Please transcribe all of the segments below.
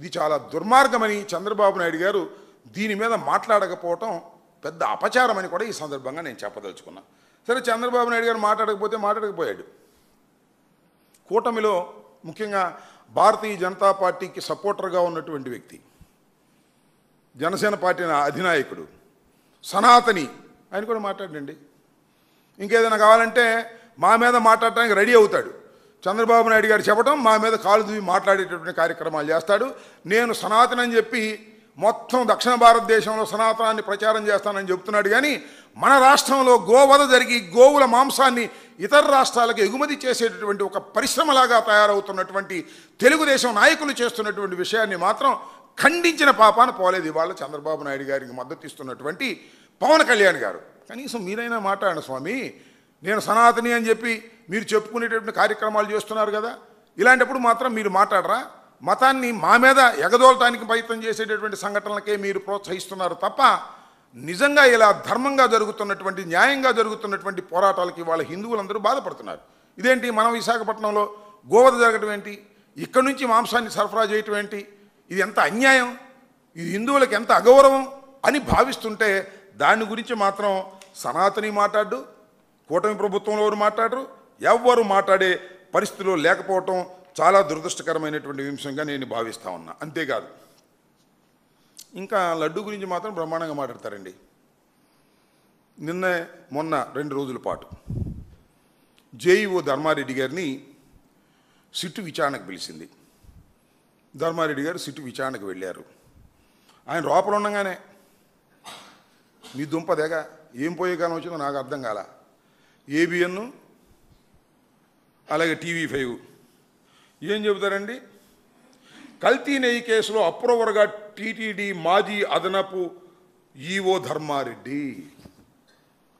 ఇది చాలా దుర్మార్గమని చంద్రబాబు నాయుడు గారు దీని మీద మాట్లాడకపోవటం పెద్ద అపచారమని కూడా ఈ సందర్భంగా నేను చెప్పదలుచుకున్నా. సరే, చంద్రబాబు నాయుడు గారు మాట్లాడకపోయాడు. కూటమిలో ముఖ్యంగా భారతీయ జనతా పార్టీకి సపోర్టర్గా ఉన్నటువంటి వ్యక్తి, జనసేన పార్టీ అధినాయకుడు, సనాతని, ఆయన కూడా మాట్లాడండి. ఇంకేదైనా కావాలంటే మా మీద మాట్లాడటానికి రెడీ అవుతాడు. చంద్రబాబు నాయుడు గారు చెప్పడం మా మీద కాలు దువ్వి మాట్లాడేటటువంటి కార్యక్రమాలు చేస్తాడు. నేను సనాతన అని చెప్పి మొత్తం దక్షిణ భారతదేశంలో సనాతనాన్ని ప్రచారం చేస్తానని చెప్తున్నాడు. కానీ మన రాష్ట్రంలో గోవధ జరిగి గోవుల మాంసాన్ని ఇతర రాష్ట్రాలకు ఎగుమతి చేసేటటువంటి ఒక పరిశ్రమలాగా తయారవుతున్నటువంటి తెలుగుదేశం నాయకులు చేస్తున్నటువంటి విషయాన్ని మాత్రం ఖండించిన పాపాన పోలేదు ఇవాళ చంద్రబాబు నాయుడు గారికి మద్దతు ఇస్తున్నటువంటి పవన్ కళ్యాణ్ గారు. కనీసం మీరైనా మాట్లాడండి స్వామి. నేను సనాతని అని చెప్పి మీరు చెప్పుకునేటటువంటి కార్యక్రమాలు చేస్తున్నారు కదా, ఇలాంటప్పుడు మాత్రం మీరు మాట్లాడరా? మతాన్ని మా మీద ఎగదోలటానికి ప్రయత్నం చేసేటటువంటి సంఘటనలకే మీరు ప్రోత్సహిస్తున్నారు తప్ప నిజంగా ఇలా ధర్మంగా జరుగుతున్నటువంటి న్యాయంగా జరుగుతున్నటువంటి పోరాటాలకి వాళ్ళ హిందువులందరూ బాధపడుతున్నారు. ఇదేంటి, మనం విశాఖపట్నంలో గోవధ జరగడం ఏంటి, ఇక్కడి నుంచి మాంసాన్ని సరఫరా చేయటం ఏంటి, ఇది ఎంత అన్యాయం, ఇది హిందువులకు ఎంత అగౌరవం అని భావిస్తుంటే దాని గురించి మాత్రం సనాతని మాట్లాడు, కూటమి ప్రభుత్వంలో ఎవరు మాట్లాడరు, ఎవ్వరు మాట్లాడే పరిస్థితిలో లేకపోవటం చాలా దురదృష్టకరమైనటువంటి అంశంగా నేను భావిస్తూ ఉన్నా. అంతేకాదు, ఇంకా లడ్డు గురించి మాత్రం బ్రహ్మాండంగా మాట్లాడతారండి. మొన్న 2 రోజుల పాటు జేఈఓ ధర్మారెడ్డి గారిని సిట్టు విచారణకు పిలిచింది. ధర్మారెడ్డి గారు సిట్టు విచారణకు వెళ్ళారు. ఆయన లోపల ఉండగానే మీ దుంపదేగా ఏం పోయే కాలం వచ్చిందో నాకు అర్థం కాల. ఏబిఎన్ అలాగే TV5 ఏం చెబుతారండి, కల్తీ నెయ్యి కేసులో అప్రూవర్గా టీటీడీ మాజీ అదనపు ఈఓ ధర్మారెడ్డి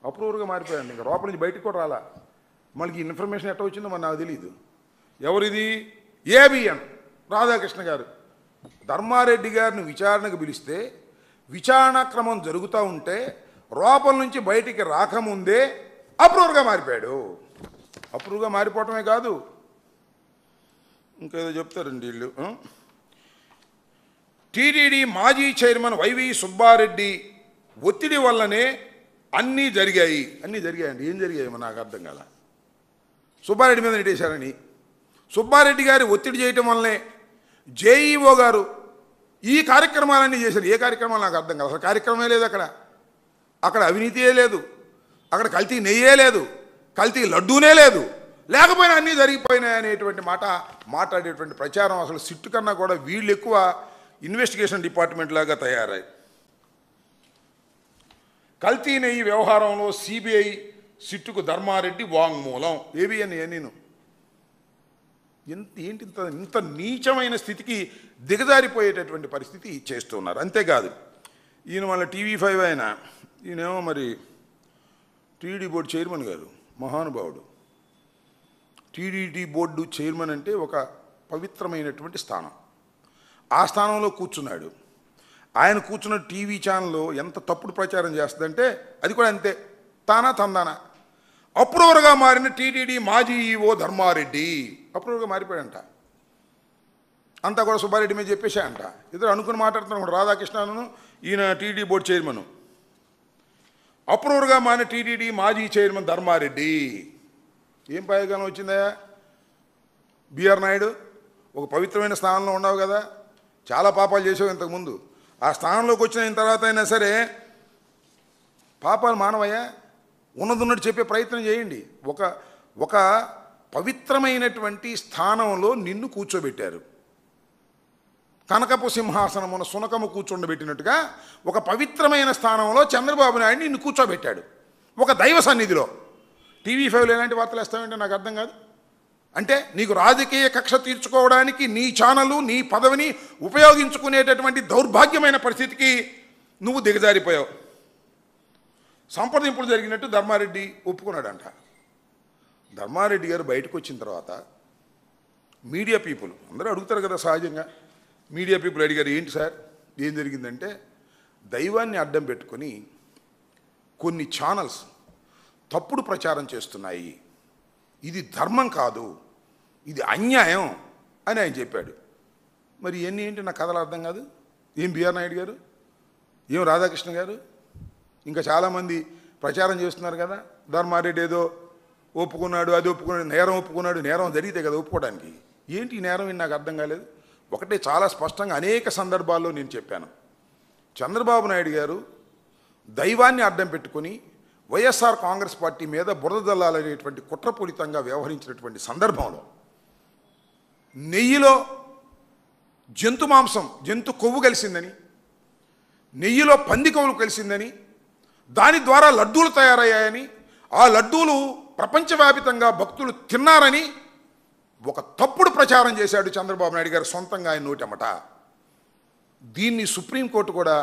అప్రూవర్గా మారిపోయాడు. ఇంకా లోపల నుంచి బయటకు కూడా రాలా. మనకి ఇన్ఫర్మేషన్ ఎట్లా వచ్చిందో మరి నాకు తెలియదు. ఎవరిది? ఏబిఎన్ రాధాకృష్ణ గారు ధర్మారెడ్డి గారిని విచారణకు పిలిస్తే విచారణ క్రమం జరుగుతూ ఉంటే లోపల నుంచి బయటికి రాకముందే అప్రూవర్గా మారిపోయాడు. అప్రూవర్గా మారిపోవటమే కాదు, ఇంకేదో చెప్తారండి వీళ్ళు. టీటీడీ మాజీ చైర్మన్ వైవి సుబ్బారెడ్డి ఒత్తిడి వల్లనే అన్నీ జరిగాయండి. ఏం జరిగాయేమో నాకు అర్థం కాల. సుబ్బారెడ్డి మీద నెట్టేశారని, సుబ్బారెడ్డి గారి ఒత్తిడి చేయటం వల్లనే జేఈఓ గారు ఈ కార్యక్రమాలన్నీ చేశారు. ఏ కార్యక్రమాలు నాకు అర్థం కాదు. అసలు కార్యక్రమమే లేదు అక్కడ అవినీతియే లేదు, అక్కడ కల్తీ నెయ్యే లేదు, కల్తీ లడ్డూనే లేదు, లేకపోయినా అన్నీ జరిగిపోయినాయి అనేటువంటి మాట మాట్లాడేటువంటి ప్రచారం అసలు సిట్టు కన్నా కూడా వీళ్ళు ఎక్కువ ఇన్వెస్టిగేషన్ డిపార్ట్మెంట్ లాగా తయారయ్యాయి. కల్తీ నెయ్యి వ్యవహారంలో సిబిఐ సిట్టుకు ధర్మారెడ్డి వాంగ్మూలం. ఏబిఎన్ నేను ఇంత నీచమైన స్థితికి దిగజారిపోయేటటువంటి పరిస్థితి చేస్తున్నారు. అంతేకాదు, ఈయన మళ్ళీ TV5 ఈయనేమో మరి టీడీ బోర్డు చైర్మన్ గారు, మహానుభావుడు. టీడీటీ బోర్డు చైర్మన్ అంటే ఒక పవిత్రమైనటువంటి స్థానం. ఆ స్థానంలో కూర్చున్నాడు. ఆయన కూర్చున్న టీవీ ఛానల్లో ఎంత తప్పుడు ప్రచారం చేస్తుందంటే అది కూడా అంతే, తందానా. అప్రూవర్గా మారిన టీటీడీ మాజీ ఈఓ ధర్మారెడ్డి అప్రూవర్గా మారిపోయాడంట. అంతా కూడా సుబ్బారెడ్డి మీద చెప్పేశాయంట. ఇద్దరు అనుకుని మాట్లాడుతున్నారు, రాధాకృష్ణను ఈయన టీడీ బోర్డు చైర్మన్. అప్రూవర్గా మారిన టీటీడీ మాజీ చైర్మన్ ధర్మారెడ్డి. ఏం పైగానం వచ్చిందా? బిఆర్ నాయుడు ఒక పవిత్రమైన స్థానంలో ఉన్నావు కదా, చాలా పాపాలు చేసావు ఇంతకుముందు. ఆ స్థానంలోకి వచ్చిన తర్వాత అయినా సరే పాపాలు మానవయ్యా, ఉన్నదున్నట్టు చెప్పే ప్రయత్నం చేయండి. ఒక పవిత్రమైనటువంటి స్థానంలో నిన్ను కూర్చోబెట్టారు. కనకపు సింహాసనమున సునకము కూర్చోబెట్టినట్టుగా ఒక పవిత్రమైన స్థానంలో చంద్రబాబు నాయుడు నిన్ను కూర్చోబెట్టాడు, ఒక దైవ సన్నిధిలో. TV5లో ఎలాంటి వార్తలు వేస్తామంటే నాకు అర్థం కాదు. అంటే నీకు రాజకీయ కక్ష తీర్చుకోవడానికి నీ ఛానలు నీ పదవిని ఉపయోగించుకునేటటువంటి దౌర్భాగ్యమైన పరిస్థితికి నువ్వు దిగజారిపోయావు. సంప్రదింపులు జరిగినట్టు ధర్మారెడ్డి ఒప్పుకున్నాడంట. ధర్మారెడ్డి గారు బయటకు వచ్చిన తర్వాత మీడియా పీపుల్ అందరూ అడుగుతారు కదా సహజంగా. మీడియా పీపుల్ అడిగారు, ఏంటి సార్ ఏం జరిగిందంటే, దైవాన్ని అడ్డం పెట్టుకొని కొన్ని ఛానల్స్ తప్పుడు ప్రచారం చేస్తున్నాయి, ఇది ధర్మం కాదు, ఇది అన్యాయం అని ఆయన చెప్పాడు. మరి ఇవన్నీ ఏంటి నాకు కథలు అర్థం కాదు. ఏం బిఆర్ నాయుడు గారు, ఏం రాధాకృష్ణ గారు, ఇంకా చాలామంది ప్రచారం చేస్తున్నారు కదా, ధర్మారెడ్డి ఏదో ఒప్పుకున్నాడు, అది ఒప్పుకున్నాడు, నేరం ఒప్పుకున్నాడు. నేరం జరిగితే కదా ఒప్పుకోవడానికి. ఏంటి ఈ నేరం అని నాకు అర్థం కాలేదు. ఒకటే చాలా స్పష్టంగా అనేక సందర్భాల్లో నేను చెప్పాను, చంద్రబాబు నాయుడు గారు దైవాన్ని అడ్డం పెట్టుకొని వైఎస్ఆర్ కాంగ్రెస్ పార్టీ మీద బురద జల్లాలనేటువంటి కుట్రపూరితంగా వ్యవహరించినటువంటి సందర్భంలో నెయ్యిలో జంతు మాంసం, జంతు కొవ్వు కలిసిందని, నెయ్యిలో పంది కొవ్వులు కలిసిందని, దాని ద్వారా లడ్డూలు తయారయ్యాయని, ఆ లడ్డూలు ప్రపంచవ్యాపితంగా భక్తులు తిన్నారని ఒక తప్పుడు ప్రచారం చేశాడు చంద్రబాబు నాయుడు గారు సొంతంగా ఆయన నోటమట. దీన్ని సుప్రీంకోర్టు కూడా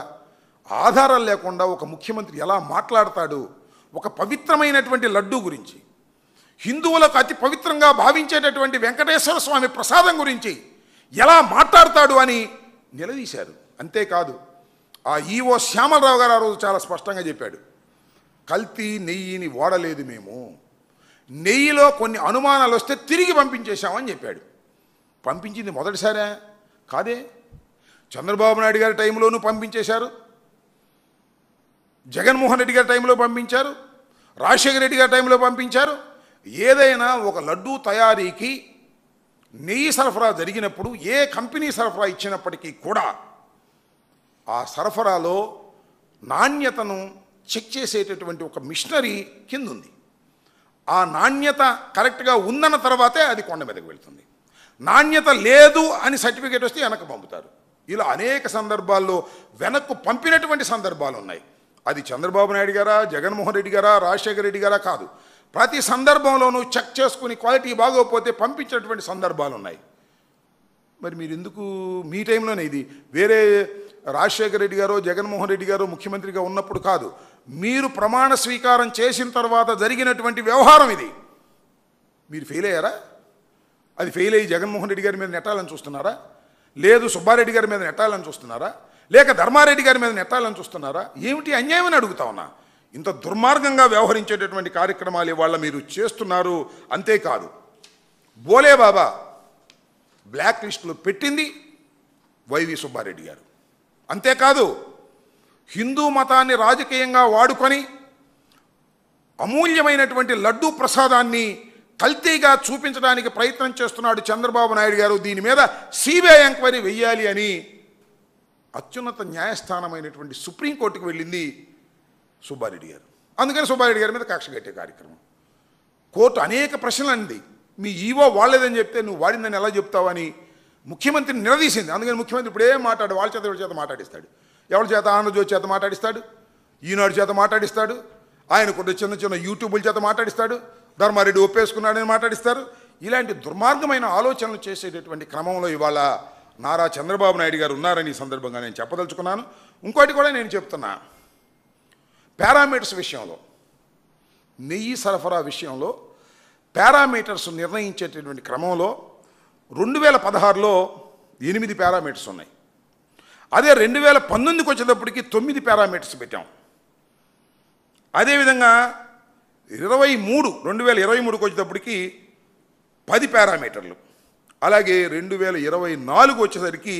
ఆధారాలు లేకుండా ఒక ముఖ్యమంత్రి ఎలా మాట్లాడతాడు, ఒక పవిత్రమైనటువంటి లడ్డూ గురించి, హిందువులకు అతి పవిత్రంగా భావించేటటువంటి వెంకటేశ్వర స్వామి ప్రసాదం గురించి ఎలా మాట్లాడతాడు అని నిలదీశారు. అంతేకాదు ఆ ఈవో శ్యామలరావు గారు ఆ రోజు చాలా స్పష్టంగా చెప్పాడు, కల్తీ నెయ్యిని వాడలేదు మేము, నెయ్యిలో కొన్ని అనుమానాలు వస్తే తిరిగి పంపించేశామని చెప్పాడు. పంపించింది మొదటిసారా? కాదే. చంద్రబాబు నాయుడు గారి టైంలోనూ పంపించేశారు, జగన్మోహన్ రెడ్డి గారి టైంలో పంపించారు, రాజశేఖర రెడ్డి గారి టైంలో పంపించారు. ఏదైనా ఒక లడ్డూ తయారీకి నెయ్యి సరఫరా జరిగినప్పుడు ఏ కంపెనీ సరఫరా ఇచ్చినప్పటికీ కూడా ఆ సరఫరాలో నాణ్యతను చెక్ చేసేటటువంటి ఒక మిషనరీ కింద ఉంది. ఆ నాణ్యత కరెక్ట్గా ఉందన్న తర్వాతే అది కొండ మీదకి వెళ్తుంది. నాణ్యత లేదు అని సర్టిఫికేట్ వస్తే వెనక్కి పంపుతారు. ఇలా అనేక సందర్భాల్లో వెనక్కు పంపినటువంటి సందర్భాలు ఉన్నాయి. అది చంద్రబాబు నాయుడు గారా, జగన్మోహన్ రెడ్డి గారా, రాజశేఖర రెడ్డి గారా కాదు, ప్రతి సందర్భంలోనూ చెక్ చేసుకుని క్వాలిటీ బాగోకపోతే పంపించినటువంటి సందర్భాలు ఉన్నాయి. మరి మీరు ఎందుకు మీ టైంలోనే, ఇది వేరే రాజశేఖర రెడ్డి గారో జగన్మోహన్ రెడ్డి గారో ముఖ్యమంత్రిగా ఉన్నప్పుడు కాదు, మీరు ప్రమాణ స్వీకారం చేసిన తర్వాత జరిగినటువంటి వ్యవహారం ఇది. మీరు ఫెయిల్ అయ్యారా? అది ఫెయిల్ అయ్యి జగన్మోహన్ రెడ్డి గారి మీద నెట్టాలని చూస్తున్నారా? లేదు సుబ్బారెడ్డి గారి మీద నెట్టాలని చూస్తున్నారా? లేక ధర్మారెడ్డి గారి మీద నెట్టాలని చూస్తున్నారా? ఏమిటి అన్యాయం అని అడుగుతా ఉన్నా. ఇంత దుర్మార్గంగా వ్యవహరించేటటువంటి కార్యక్రమాలు ఇవాళ మీరు చేస్తున్నారు. అంతేకాదు బోలే బాబా బ్లాక్ లిస్టులో పెట్టింది వైవి సుబ్బారెడ్డి గారు. అంతేకాదు హిందూ మతాన్ని రాజకీయంగా వాడుకొని అమూల్యమైనటువంటి లడ్డూ ప్రసాదాన్ని కల్తీగా చూపించడానికి ప్రయత్నం చేస్తున్నాడు చంద్రబాబు నాయుడు గారు. దీని మీద సిబిఐ ఎంక్వైరీ వెయ్యాలి అని అత్యున్నత న్యాయస్థానమైనటువంటి సుప్రీంకోర్టుకు వెళ్ళింది సుబ్బారెడ్డి గారు. అందుకని సుబ్బారెడ్డి గారి మీద కక్ష కట్టే కార్యక్రమం. కోర్టు అనేక ప్రశ్నలు అంది. మీ ఈవో వాడలేదని చెప్తే నువ్వు వాడిందని ఎలా చెప్తావని ముఖ్యమంత్రిని నిలదీసింది. అందుకని ముఖ్యమంత్రి ఇప్పుడే మాట్లాడు, వాళ్ళ చేత ఎవరి చేత మాట్లాడిస్తాడు, ఎవరి చేత ఆంధ్రజ్యోతి చేత మాట్లాడిస్తాడు, ఈనాడు చేత మాట్లాడిస్తాడు, ఆయన కొన్ని చిన్న చిన్న యూట్యూబుల చేత మాట్లాడిస్తాడు, ధర్మారెడ్డి ఒప్పేసుకున్నాడని మాట్లాడిస్తారు. ఇలాంటి దుర్మార్గమైన ఆలోచనలు చేసేటటువంటి క్రమంలో ఇవాళ నారా చంద్రబాబు నాయుడు గారు ఉన్నారని ఈ సందర్భంగా నేను చెప్పదలుచుకున్నాను. ఇంకోటి కూడా నేను చెప్తున్నా, పారామీటర్స్ విషయంలో, నెయ్యి సరఫరా విషయంలో పారామీటర్స్ నిర్ణయించేటటువంటి క్రమంలో 2016లో 8 పారామీటర్స్ ఉన్నాయి. అదే 2019కి వచ్చేటప్పటికి 9 పారామీటర్స్ పెట్టాం. అదేవిధంగా 2023కి వచ్చేటప్పటికి 10 పారామీటర్లు. అలాగే 2024 వచ్చేసరికి